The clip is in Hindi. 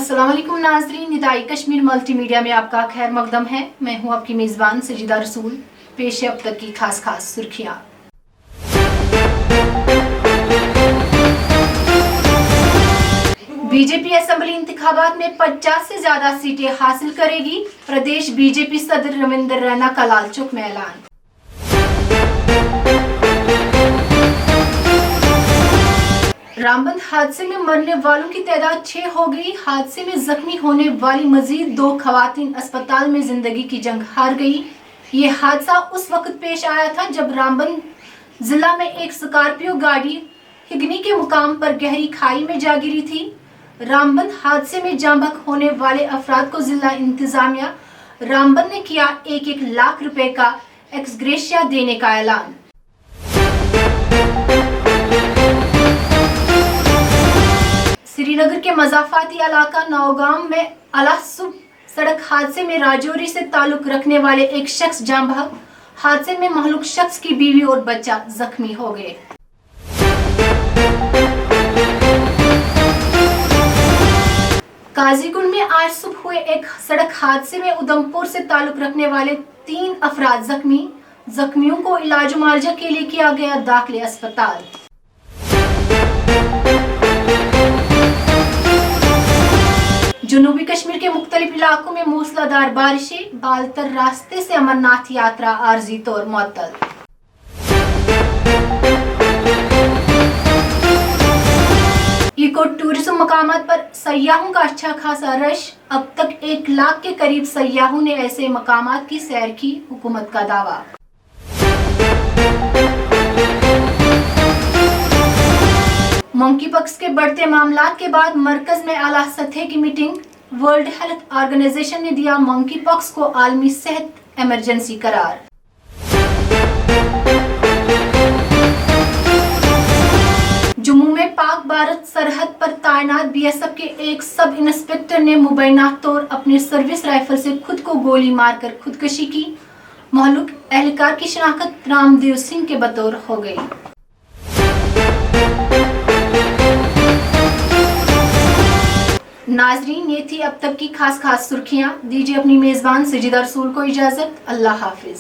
अस्सलाम वालेकुम नाज़रीन, निदाई कश्मीर मल्टीमीडिया में आपका खैर मकदम है। मैं हूं आपकी मेज़बान सजीदा रसूल। पेश है अब तक की खास सुर्खियां। बीजेपी असेंबली इंतखाबात में 50 से ज्यादा सीटें हासिल करेगी। प्रदेश बीजेपी सदर रविंद्र रैना का लालचौक में ऐलान। रामबंद हादसे में मरने वालों की तादाद 6 हो गई। हादसे में जख्मी होने वाली मजीद 2 खवातीन अस्पताल में जिंदगी की जंग हार गई। ये हादसा उस वक्त पेश आया था जब रामबंद जिला में एक स्कॉर्पियो गाड़ी हिगनी के मुकाम पर गहरी खाई में जा गिरी थी। रामबंद हादसे में जाँ बहक होने वाले अफराद को जिला इंतजामिया रामबंद ने किया 1-1 लाख रुपए का एक्सग्रेशिया देने का ऐलान। श्रीनगर के मजाफाती इलाका नौगाम में अलासुब सड़क हादसे में राजौरी से ताल्लुक रखने वाले एक शख्स जाँ बहक। हादसे में महलूक शख्स की बीवी और बच्चा जख्मी हो गए। काजीगुंड में आज सुबह हुए एक सड़क हादसे में उधमपुर से ताल्लुक रखने वाले 3 अफराद जख्मी। जख्मियों को इलाज मुआवजा के लिए किया गया दाखिले अस्पताल। जनूबी कश्मीर के मुख्तलिफ इलाकों में मूसलाधार बारिशें। बालतर रास्ते से अमरनाथ यात्रा आर्जी तौर मुअत्तल। इको टूरिज्म मकामात पर सयाहों का अच्छा खासा रश। अब तक 1 लाख के करीब सयाहों ने ऐसे मकामात की सैर की, हुकूमत का दावा। मंकी पॉक्स के बढ़ते मामलात के बाद मरकज में आला सतह की मीटिंग। वर्ल्ड हेल्थ ऑर्गेनाइजेशन ने दिया मंकी पॉक्स को आलमी सेहत इमरजेंसी करार। जम्मू में पाक भारत सरहद पर तैनात बीएसएफ के एक सब इंस्पेक्टर ने मुबैना तौर अपने सर्विस राइफल से खुद को गोली मारकर खुदकशी की। महलूक एहलकार की शनाख्त रामदेव सिंह के बतौर हो गई। नाजरीन, ये थी अब तक की खास सुर्खियां। दीजिए अपनी मेजबान सजीदा रसूल को इजाजत। अल्लाह हाफिज।